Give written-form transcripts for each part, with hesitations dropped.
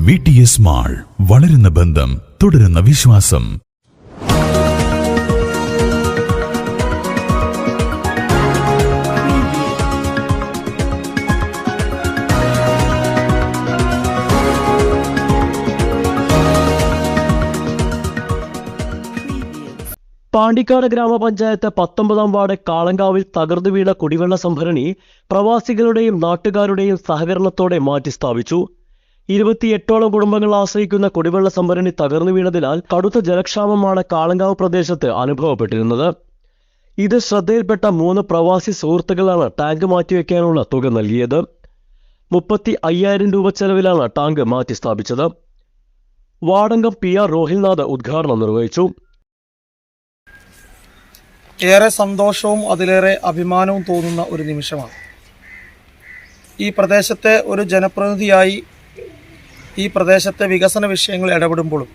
VTS mall, വളരുന്ന ബന്ധം, തുടരുന്ന വിശ്വാസം. പാണ്ടിക്കാട് ഗ്രാമപഞ്ചായത്ത് 19-ാം വാർഡ് കാളങ്കാവിൽ തകർന്നു വീണ കുടിവെള്ള സംഭരണി പ്രവാസികളുടെയും നാട്ടുകാരുടെയും സഹകരണത്തോടെ മാറ്റിസ്ഥാപിച്ചു. 28ഓളം കുടുംബങ്ങൾ ആശ്രയിക്കുന്ന കുടിവെള്ള സംഭരണി തകർന്നു വീണതിനാൽ കടുത്ത ജലക്ഷാമമാണ് കാളങ്കാവ് പ്രദേശത്ത് അനുഭവപ്പെട്ടിരുന്നത്. ഇത് ശ്രദ്ധയിൽപ്പെട്ട 3 പ്രവാസി സുഹൃത്തുക്കളാണ് ടാങ്ക് മാറ്റിവെക്കാനുള്ള തുക നൽകിയത്. 35,000 രൂപ ചെലവിലാണ് ടാങ്ക് മാറ്റിസ്ഥാപിച്ചത്. വാർഡംഗം PR രോഹിൽനാഥ് ഉദ്ഘാടനം നിർവഹിച്ചു. ഏറെ സന്തോഷവും അതിലേറെ അഭിമാനവും തോന്നുന്ന ഒരു നിമിഷമാണ്. ഈ പ്രദേശത്തെ ഒരു ജനപ്രതിനിധിയായി ഈ പ്രദേശത്തെ വികസന വിഷയങ്ങൾ ഇടപെടുമ്പോഴും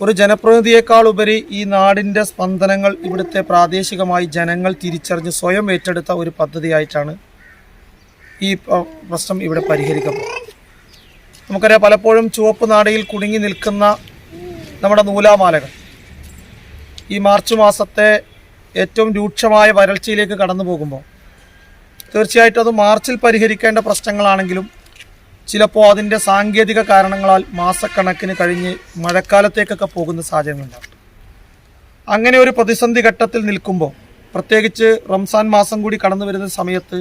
ഒരു ജനപ്രതിനിധിയേക്കാൾ ഉപരി ഈ നാടിൻ്റെ സ്പന്ദനങ്ങൾ ഇവിടുത്തെ പ്രാദേശികമായി ജനങ്ങൾ തിരിച്ചറിഞ്ഞ് സ്വയം ഏറ്റെടുത്ത ഒരു പദ്ധതിയായിട്ടാണ് ഈ പ്രശ്നം ഇവിടെ പരിഹരിക്കപ്പെടുന്നത്. നമുക്കറിയാം, പലപ്പോഴും ചുവപ്പ് നാടയിൽ കുടുങ്ങി നിൽക്കുന്ന നമ്മുടെ നൂലാമാലകൾ ഈ മാർച്ച് മാസത്തെ ഏറ്റവും രൂക്ഷമായ വരൾച്ചയിലേക്ക് കടന്നു പോകുമ്പോൾ തീർച്ചയായിട്ടും അത് മാർച്ചിൽ പരിഹരിക്കേണ്ട പ്രശ്നങ്ങളാണെങ്കിലും ചിലപ്പോൾ അതിൻ്റെ സാങ്കേതിക കാരണങ്ങളാൽ മാസക്കണക്കിന് കഴിഞ്ഞ് മഴക്കാലത്തേക്കൊക്കെ പോകുന്ന സാഹചര്യങ്ങളുണ്ടാകും. അങ്ങനെ ഒരു പ്രതിസന്ധി ഘട്ടത്തിൽ നിൽക്കുമ്പോൾ, പ്രത്യേകിച്ച് റംസാൻ മാസം കൂടി കടന്നു വരുന്ന സമയത്ത്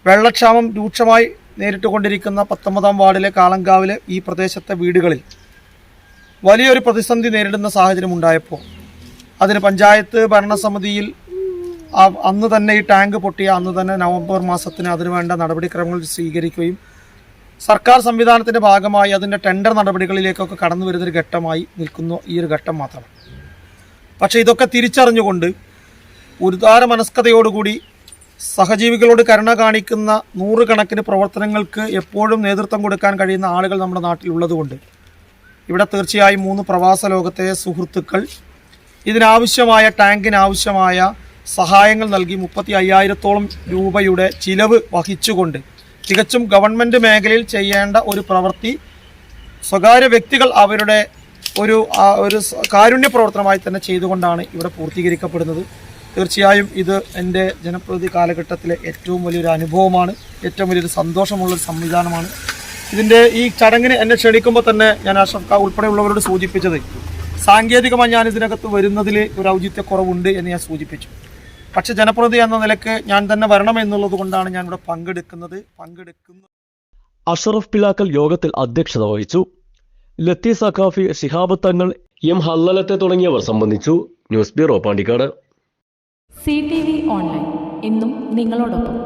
വെള്ളക്ഷാമം രൂക്ഷമായി നേരിട്ടുകൊണ്ടിരിക്കുന്ന 19-ാം വാർഡിലെ കാളങ്കാവിലെ ഈ പ്രദേശത്തെ വീടുകളിൽ വലിയൊരു പ്രതിസന്ധി നേരിടുന്ന സാഹചര്യം ഉണ്ടായപ്പോൾ അതിന് പഞ്ചായത്ത് ഭരണസമിതിയിൽ അന്ന് തന്നെ ഈ ടാങ്ക് പൊട്ടിയ അന്ന് തന്നെ നവംബർ മാസത്തിന് അതിനുവേണ്ട നടപടിക്രമങ്ങൾ സ്വീകരിക്കുകയും സർക്കാർ സംവിധാനത്തിൻ്റെ ഭാഗമായി അതിൻ്റെ ടെൻഡർ നടപടികളിലേക്കൊക്കെ കടന്നു വരുന്നൊരു ഘട്ടമായി നിൽക്കുന്നു ഈ ഒരു ഘട്ടം മാത്രമാണ്. പക്ഷേ ഇതൊക്കെ തിരിച്ചറിഞ്ഞുകൊണ്ട് ഉദാര മനസ്കതയോടുകൂടി സഹജീവികളോട് കരുണ കാണിക്കുന്ന 100 കണക്കിന് പ്രവർത്തനങ്ങൾക്ക് എപ്പോഴും നേതൃത്വം കൊടുക്കാൻ കഴിയുന്ന ആളുകൾ നമ്മുടെ നാട്ടിലുള്ളതുകൊണ്ട് ഇവിടെ തീർച്ചയായും 3 പ്രവാസ ലോകത്തെ സുഹൃത്തുക്കൾ ഇതിനാവശ്യമായ ടാങ്കിനാവശ്യമായ സഹായങ്ങൾ നൽകി 35,000-ഓളം രൂപയുടെ ചിലവ് വഹിച്ചുകൊണ്ട് തികച്ചും ഗവൺമെൻറ് മേഖലയിൽ ചെയ്യേണ്ട ഒരു പ്രവൃത്തി സ്വകാര്യ വ്യക്തികൾ അവരുടെ ഒരു കാരുണ്യ പ്രവർത്തനമായി തന്നെ ചെയ്തുകൊണ്ടാണ് ഇവിടെ പൂർത്തീകരിക്കപ്പെടുന്നത്. തീർച്ചയായും ഇത് എൻ്റെ ജനപ്രതിനിധി കാലഘട്ടത്തിലെ ഏറ്റവും വലിയൊരു അനുഭവമാണ്, ഏറ്റവും വലിയൊരു സന്തോഷമുള്ളൊരു സംവിധാനമാണ്. ഇതിൻ്റെ ഈ ചടങ്ങിന് എന്നെ ക്ഷണിക്കുമ്പോൾ തന്നെ ഞാൻ അഷ്റഫ് ഉൾപ്പെടെയുള്ളവരോട് സൂചിപ്പിച്ചത് സാങ്കേതികമായി ഞാൻ ഇതിനകത്ത് വരുന്നതിൽ ഒരു ഔചിത്യക്കുറവുണ്ട് എന്ന് ഞാൻ സൂചിപ്പിച്ചു. പക്ഷെ ജനപ്രതിനിധി എന്ന നിലയ്ക്ക് ഞാൻ തന്നെ വരണം എന്നുള്ളത് കൊണ്ടാണ് ഞാൻ ഇവിടെ പങ്കെടുക്കുന്നത്. അഷറഫ് പിലാക്കൽ യോഗത്തിൽ അധ്യക്ഷത വഹിച്ചു. ലത്തീഫ് സഖാഫി, ശിഹാബ് തങ്ങൾ, M ഹല്ലലത്തെ തുടങ്ങിയവർ സംബന്ധിച്ചു. News bureau, Pandikkad. CTV online, എന്നും നിങ്ങളോടൊപ്പം.